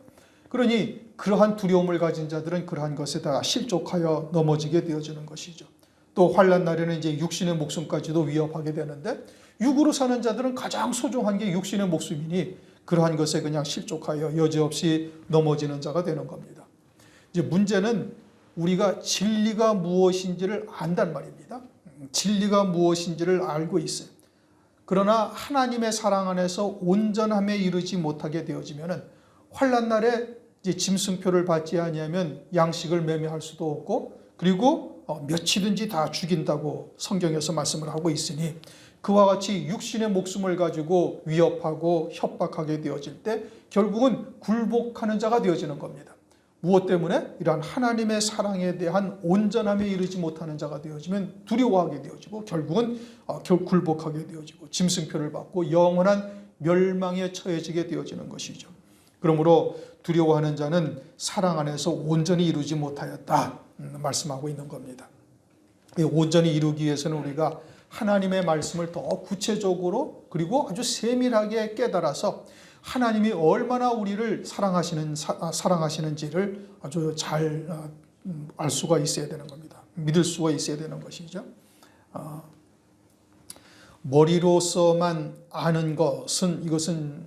S1: 그러니 그러한 두려움을 가진 자들은 그러한 것에다 실족하여 넘어지게 되어지는 것이죠. 또 환난 날에는 이제 육신의 목숨까지도 위협하게 되는데 육으로 사는 자들은 가장 소중한 게 육신의 목숨이니 그러한 것에 그냥 실족하여 여지없이 넘어지는 자가 되는 겁니다. 이제 문제는 우리가 진리가 무엇인지를 안단 말입니다. 진리가 무엇인지를 알고 있어요. 그러나 하나님의 사랑 안에서 온전함에 이르지 못하게 되어지면은 환난 날에 이제 짐승표를 받지 아니하면 양식을 매매할 수도 없고 그리고 며칠든지 다 죽인다고 성경에서 말씀을 하고 있으니 그와 같이 육신의 목숨을 가지고 위협하고 협박하게 되어질 때 결국은 굴복하는 자가 되어지는 겁니다. 무엇 때문에? 이러한 하나님의 사랑에 대한 온전함에 이르지 못하는 자가 되어지면 두려워하게 되어지고 결국은 굴복하게 되어지고 짐승표를 받고 영원한 멸망에 처해지게 되어지는 것이죠. 그러므로 두려워하는 자는 사랑 안에서 온전히 이루지 못하였다 말씀하고 있는 겁니다. 온전히 이루기 위해서는 우리가 하나님의 말씀을 더 구체적으로 그리고 아주 세밀하게 깨달아서 하나님이 얼마나 우리를 사랑하시는지를 아주 잘 알 수가 있어야 되는 겁니다. 믿을 수가 있어야 되는 것이죠. 머리로서만 아는 것은 이것은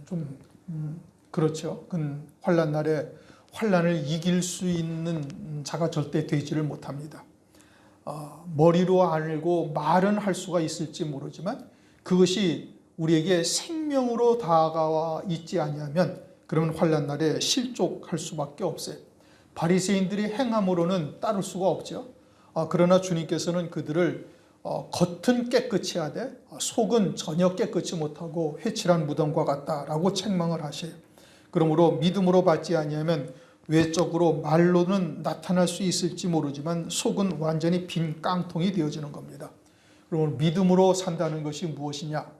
S1: 좀 그렇죠. 환난 날에 환난을 이길 수 있는 자가 절대 되지를 못합니다. 머리로 알고 말은 할 수가 있을지 모르지만 그것이 우리에게 생명으로 다가와 있지 아니하면 그러면 환난 날에 실족할 수밖에 없어요. 바리새인들이 행함으로는 따를 수가 없죠. 그러나 주님께서는 그들을 겉은 깨끗이 하되 속은 전혀 깨끗이 못하고 회칠한 무덤과 같다라고 책망을 하셔요. 그러므로 믿음으로 받지 아니하면 외적으로 말로는 나타날 수 있을지 모르지만 속은 완전히 빈 깡통이 되어지는 겁니다. 그러면 믿음으로 산다는 것이 무엇이냐?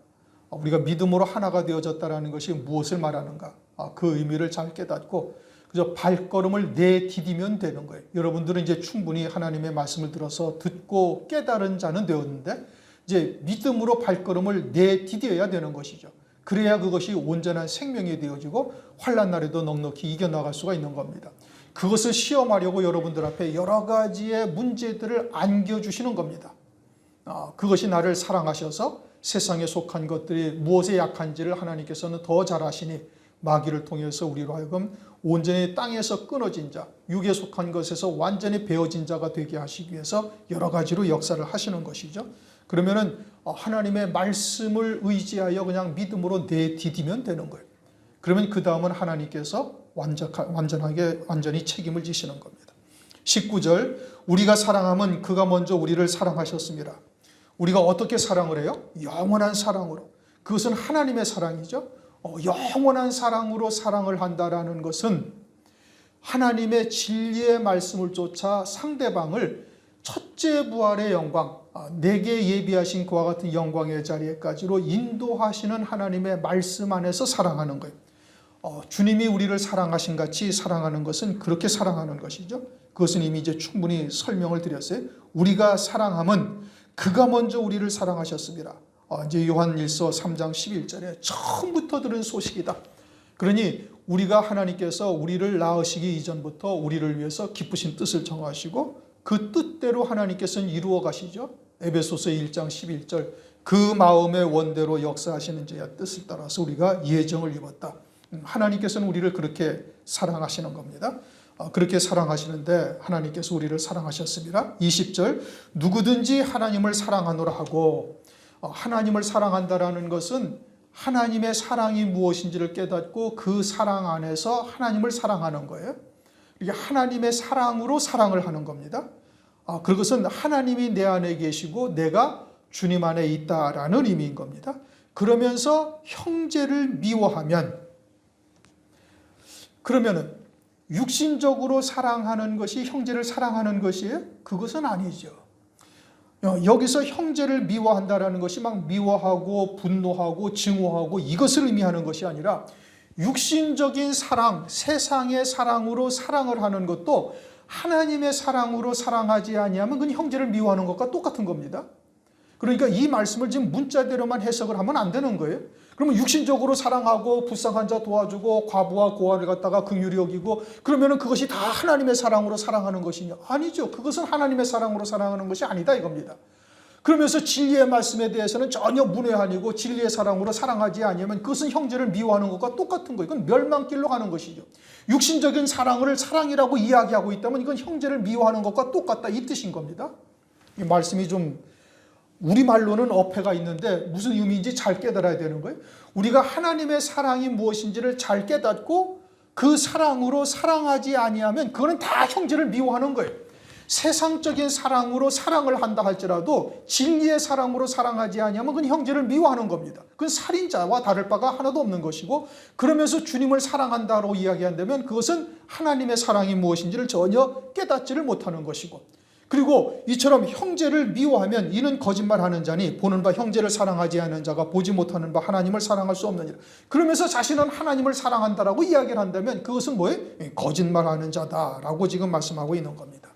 S1: 우리가 믿음으로 하나가 되어졌다는 것이 무엇을 말하는가? 그 의미를 잘 깨닫고 그저 발걸음을 내디디면 되는 거예요. 여러분들은 이제 충분히 하나님의 말씀을 들어서 듣고 깨달은 자는 되었는데 이제 믿음으로 발걸음을 내디뎌야 되는 것이죠. 그래야 그것이 온전한 생명이 되어지고 환난 날에도 넉넉히 이겨나갈 수가 있는 겁니다. 그것을 시험하려고 여러분들 앞에 여러 가지의 문제들을 안겨주시는 겁니다. 그것이 나를 사랑하셔서 세상에 속한 것들이 무엇에 약한지를 하나님께서는 더 잘 아시니 마귀를 통해서 우리로 하여금 온전히 땅에서 끊어진 자, 육에 속한 것에서 완전히 베어진 자가 되게 하시기 위해서 여러 가지로 역사를 하시는 것이죠. 그러면은 하나님의 말씀을 의지하여 그냥 믿음으로 내디디면 되는 거예요. 그러면 그 다음은 하나님께서 완전히 책임을 지시는 겁니다. 19절 우리가 사랑함은 그가 먼저 우리를 사랑하셨습니다. 우리가 어떻게 사랑을 해요? 영원한 사랑으로. 그것은 하나님의 사랑이죠. 영원한 사랑으로 사랑을 한다라는 것은 하나님의 진리의 말씀을 쫓아 상대방을 첫째 부활의 영광, 내게 예비하신 그와 같은 영광의 자리에까지로 인도하시는 하나님의 말씀 안에서 사랑하는 거예요. 주님이 우리를 사랑하신 같이 사랑하는 것은 그렇게 사랑하는 것이죠. 그것은 이미 이제 충분히 설명을 드렸어요. 우리가 사랑함은 그가 먼저 우리를 사랑하셨습니다. 이제 요한일서 3장 11절에 처음부터 들은 소식이다. 그러니 우리가 하나님께서 우리를 낳으시기 이전부터 우리를 위해서 기쁘신 뜻을 정하시고 그 뜻대로 하나님께서는 이루어 가시죠. 에베소서 1장 11절 그 마음의 원대로 역사하시는 자의 뜻을 따라서 우리가 예정을 입었다. 하나님께서는 우리를 그렇게 사랑하시는 겁니다. 그렇게 사랑하시는데 하나님께서 우리를 사랑하셨습니다. 20절 누구든지 하나님을 사랑하노라 하고 하나님을 사랑한다라는 것은 하나님의 사랑이 무엇인지를 깨닫고 그 사랑 안에서 하나님을 사랑하는 거예요. 이게 하나님의 사랑으로 사랑을 하는 겁니다. 그것은 하나님이 내 안에 계시고 내가 주님 안에 있다라는 의미인 겁니다. 그러면서 형제를 미워하면 그러면은 육신적으로 사랑하는 것이 형제를 사랑하는 것이에요? 그것은 아니죠. 여기서 형제를 미워한다라는 것이 막 미워하고 분노하고 증오하고 이것을 의미하는 것이 아니라 육신적인 사랑, 세상의 사랑으로 사랑을 하는 것도 하나님의 사랑으로 사랑하지 아니하면 그건 형제를 미워하는 것과 똑같은 겁니다. 그러니까 이 말씀을 지금 문자대로만 해석을 하면 안 되는 거예요. 그러면 육신적으로 사랑하고 불쌍한 자 도와주고 과부와 고아를 갖다가 긍휼히 여기고 그러면은 그것이 다 하나님의 사랑으로 사랑하는 것이냐? 아니죠. 그것은 하나님의 사랑으로 사랑하는 것이 아니다 이겁니다. 그러면서 진리의 말씀에 대해서는 전혀 문외한이고 진리의 사랑으로 사랑하지 아니하면 그것은 형제를 미워하는 것과 똑같은 거예요. 이건 멸망길로 가는 것이죠. 육신적인 사랑을 사랑이라고 이야기하고 있다면 이건 형제를 미워하는 것과 똑같다 이 뜻인 겁니다. 이 말씀이 좀 우리말로는 어폐가 있는데 무슨 의미인지 잘 깨달아야 되는 거예요. 우리가 하나님의 사랑이 무엇인지를 잘 깨닫고 그 사랑으로 사랑하지 아니하면 그거는 다 형제를 미워하는 거예요. 세상적인 사랑으로 사랑을 한다 할지라도 진리의 사랑으로 사랑하지 아니하면 그건 형제를 미워하는 겁니다. 그건 살인자와 다를 바가 하나도 없는 것이고, 그러면서 주님을 사랑한다고 이야기한다면 그것은 하나님의 사랑이 무엇인지를 전혀 깨닫지를 못하는 것이고, 그리고 이처럼 형제를 미워하면 이는 거짓말하는 자니 보는 바 형제를 사랑하지 않는 자가 보지 못하는 바 하나님을 사랑할 수 없느니라. 그러면서 자신은 하나님을 사랑한다라고 이야기를 한다면 그것은 뭐예요? 거짓말하는 자다라고 지금 말씀하고 있는 겁니다.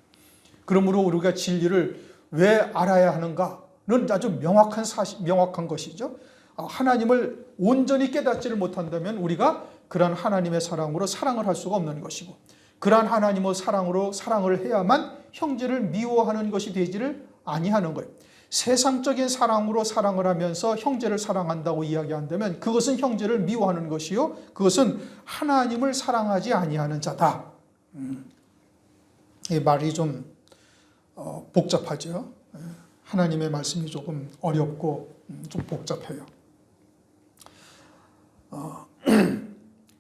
S1: 그러므로 우리가 진리를 왜 알아야 하는가는 아주 명확한 것이죠. 하나님을 온전히 깨닫지를 못한다면 우리가 그러한 하나님의 사랑으로 사랑을 할 수가 없는 것이고, 그러한 하나님의 사랑으로 사랑을 해야만 형제를 미워하는 것이 되지를 아니하는 거예요. 세상적인 사랑으로 사랑을 하면서 형제를 사랑한다고 이야기한다면 그것은 형제를 미워하는 것이요, 그것은 하나님을 사랑하지 아니하는 자다. 이 말이 좀 복잡하죠. 하나님의 말씀이 조금 어렵고 좀 복잡해요.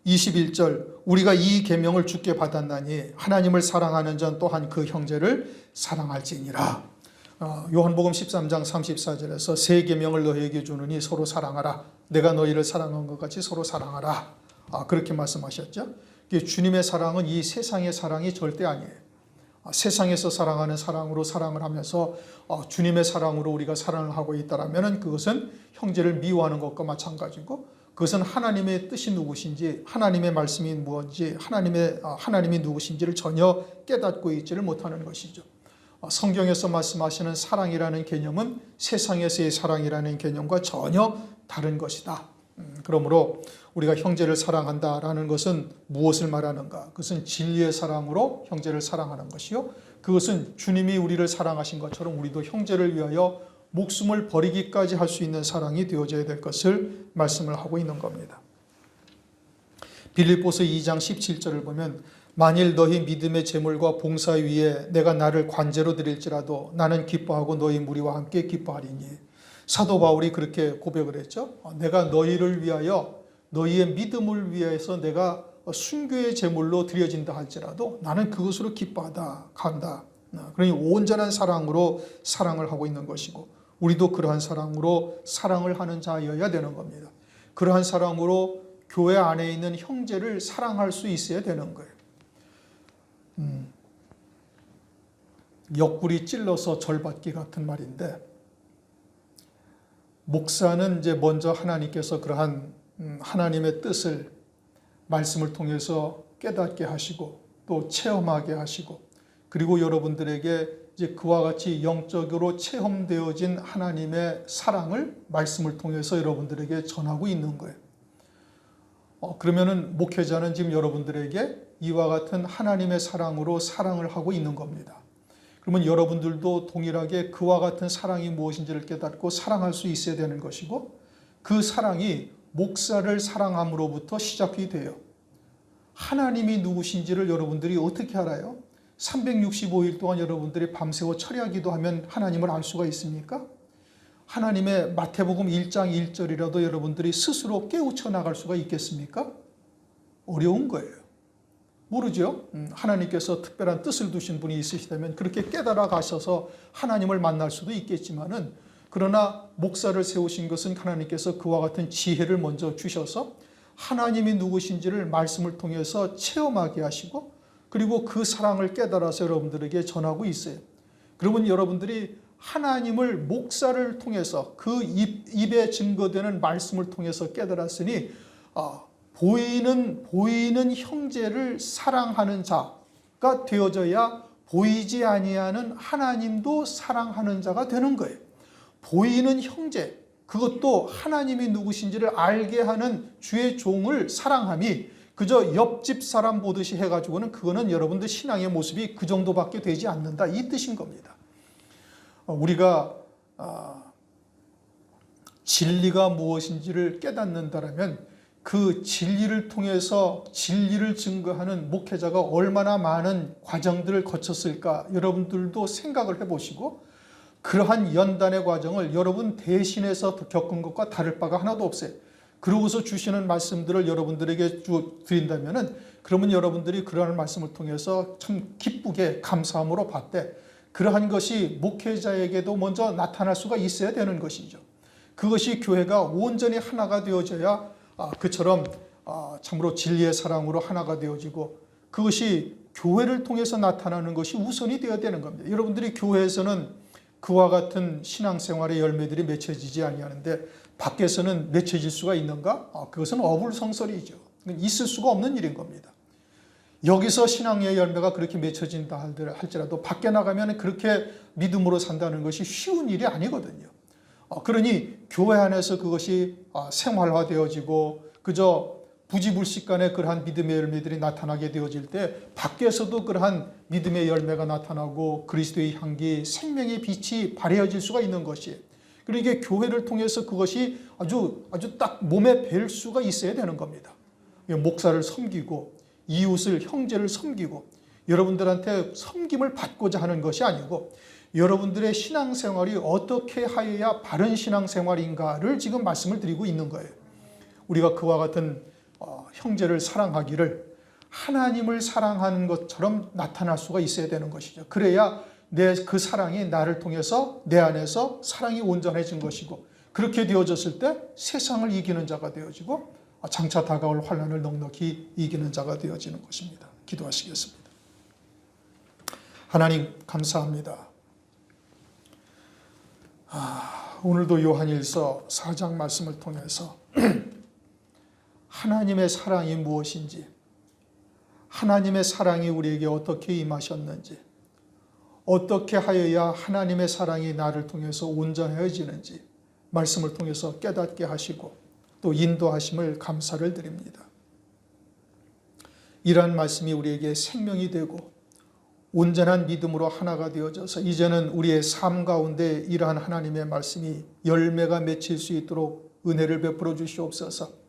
S1: 21절, 우리가 이 계명을 주께 받았나니 하나님을 사랑하는 자 또한 그 형제를 사랑할지니라. 요한복음 13장 34절에서 새 계명을 너희에게 주느니 서로 사랑하라. 내가 너희를 사랑한 것 같이 서로 사랑하라. 그렇게 말씀하셨죠. 주님의 사랑은 이 세상의 사랑이 절대 아니에요. 세상에서 사랑하는 사랑으로 사랑을 하면서 주님의 사랑으로 우리가 사랑을 하고 있다면 그것은 형제를 미워하는 것과 마찬가지고, 그것은 하나님의 뜻이 누구신지, 하나님의 말씀이 무엇인지, 하나님이 누구신지를 전혀 깨닫고 있지를 못하는 것이죠. 성경에서 말씀하시는 사랑이라는 개념은 세상에서의 사랑이라는 개념과 전혀 다른 것이다. 그러므로 우리가 형제를 사랑한다라는 것은 무엇을 말하는가? 그것은 진리의 사랑으로 형제를 사랑하는 것이요, 그것은 주님이 우리를 사랑하신 것처럼 우리도 형제를 위하여 목숨을 버리기까지 할 수 있는 사랑이 되어져야 될 것을 말씀을 하고 있는 겁니다. 빌립보서 2장 17절을 보면 만일 너희 믿음의 제물과 봉사 위에 내가 나를 관제로 드릴지라도 나는 기뻐하고 너희 무리와 함께 기뻐하리니. 사도 바울이 그렇게 고백을 했죠. 내가 너희를 위하여, 너희의 믿음을 위해서 내가 순교의 제물로 드려진다 할지라도 나는 그것으로 기뻐하다 간다. 그러니 온전한 사랑으로 사랑을 하고 있는 것이고, 우리도 그러한 사랑으로 사랑을 하는 자여야 되는 겁니다. 그러한 사랑으로 교회 안에 있는 형제를 사랑할 수 있어야 되는 거예요. 옆구리 찔러서 절받기 같은 말인데, 목사는 이제 먼저 하나님께서 그러한 하나님의 뜻을 말씀을 통해서 깨닫게 하시고 또 체험하게 하시고, 그리고 여러분들에게 이제 그와 같이 영적으로 체험되어진 하나님의 사랑을 말씀을 통해서 여러분들에게 전하고 있는 거예요. 그러면은 목회자는 지금 여러분들에게 이와 같은 하나님의 사랑으로 사랑을 하고 있는 겁니다. 그러면 여러분들도 동일하게 그와 같은 사랑이 무엇인지를 깨닫고 사랑할 수 있어야 되는 것이고, 그 사랑이 목사를 사랑함으로부터 시작이 돼요. 하나님이 누구신지를 여러분들이 어떻게 알아요? 365일 동안 여러분들이 밤새워 철야기도 하면 하나님을 알 수가 있습니까? 하나님의 마태복음 1장 1절이라도 여러분들이 스스로 깨우쳐 나갈 수가 있겠습니까? 어려운 거예요. 모르죠? 하나님께서 특별한 뜻을 두신 분이 있으시다면 그렇게 깨달아 가셔서 하나님을 만날 수도 있겠지만은, 그러나 목사를 세우신 것은 하나님께서 그와 같은 지혜를 먼저 주셔서 하나님이 누구신지를 말씀을 통해서 체험하게 하시고, 그리고 그 사랑을 깨달아서 여러분들에게 전하고 있어요. 그러면 여러분들이 하나님을 목사를 통해서 그 입에 증거되는 말씀을 통해서 깨달았으니 보이는 형제를 사랑하는 자가 되어져야 보이지 아니하는 하나님도 사랑하는 자가 되는 거예요. 보이는 형제, 그것도 하나님이 누구신지를 알게 하는 주의 종을 사랑함이 그저 옆집 사람 보듯이 해가지고는 그거는 여러분들 신앙의 모습이 그 정도밖에 되지 않는다, 이 뜻인 겁니다. 우리가 진리가 무엇인지를 깨닫는다라면 그 진리를 통해서 진리를 증거하는 목회자가 얼마나 많은 과정들을 거쳤을까 여러분들도 생각을 해보시고, 그러한 연단의 과정을 여러분 대신해서 겪은 것과 다를 바가 하나도 없어요. 그러고서 주시는 말씀들을 여러분들에게 드린다면은, 그러면 여러분들이 그러한 말씀을 통해서 참 기쁘게 감사함으로 받되, 그러한 것이 목회자에게도 먼저 나타날 수가 있어야 되는 것이죠. 그것이 교회가 온전히 하나가 되어져야 그처럼 참으로 진리의 사랑으로 하나가 되어지고, 그것이 교회를 통해서 나타나는 것이 우선이 되어야 되는 겁니다. 여러분들이 교회에서는 그와 같은 신앙생활의 열매들이 맺혀지지 아니하는데 밖에서는 맺혀질 수가 있는가? 그것은 어불성설이죠. 있을 수가 없는 일인 겁니다. 여기서 신앙의 열매가 그렇게 맺혀진다 할지라도 밖에 나가면 그렇게 믿음으로 산다는 것이 쉬운 일이 아니거든요. 그러니 교회 안에서 그것이 생활화되어지고 그저 부지불식간에 그러한 믿음의 열매들이 나타나게 되어질 때 밖에서도 그러한 믿음의 열매가 나타나고 그리스도의 향기, 생명의 빛이 발해질 수가 있는 것이에요. 그러니까 교회를 통해서 그것이 아주 딱 몸에 뵐 수가 있어야 되는 겁니다. 목사를 섬기고 이웃을, 형제를 섬기고 여러분들한테 섬김을 받고자 하는 것이 아니고, 여러분들의 신앙생활이 어떻게 하여야 바른 신앙생활인가를 지금 말씀을 드리고 있는 거예요. 우리가 그와 같은 형제를 사랑하기를 하나님을 사랑하는 것처럼 나타날 수가 있어야 되는 것이죠. 그래야 그 사랑이 나를 통해서 내 안에서 사랑이 온전해진 것이고, 그렇게 되어졌을 때 세상을 이기는 자가 되어지고 장차 다가올 환난을 넉넉히 이기는 자가 되어지는 것입니다. 기도하시겠습니다. 하나님 감사합니다. 오늘도 요한일서 4장 말씀을 통해서 하나님의 사랑이 무엇인지, 하나님의 사랑이 우리에게 어떻게 임하셨는지, 어떻게 하여야 하나님의 사랑이 나를 통해서 온전해지는지 말씀을 통해서 깨닫게 하시고 또 인도하심을 감사를 드립니다. 이러한 말씀이 우리에게 생명이 되고 온전한 믿음으로 하나가 되어져서 이제는 우리의 삶 가운데 이러한 하나님의 말씀이 열매가 맺힐 수 있도록 은혜를 베풀어 주시옵소서.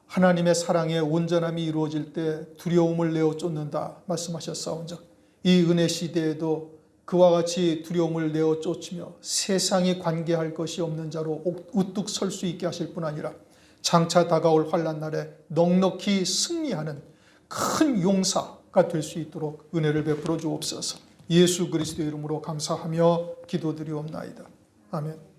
S1: 하나님의 사랑의 온전함이 이루어질 때 두려움을 내어 쫓는다 말씀하셨사온즉, 이 은혜 시대에도 그와 같이 두려움을 내어 쫓으며 세상이 관계할 것이 없는 자로 우뚝 설 수 있게 하실 뿐 아니라 장차 다가올 환난 날에 넉넉히 승리하는 큰 용사가 될 수 있도록 은혜를 베풀어 주옵소서. 예수 그리스도의 이름으로 감사하며 기도드리옵나이다. 아멘.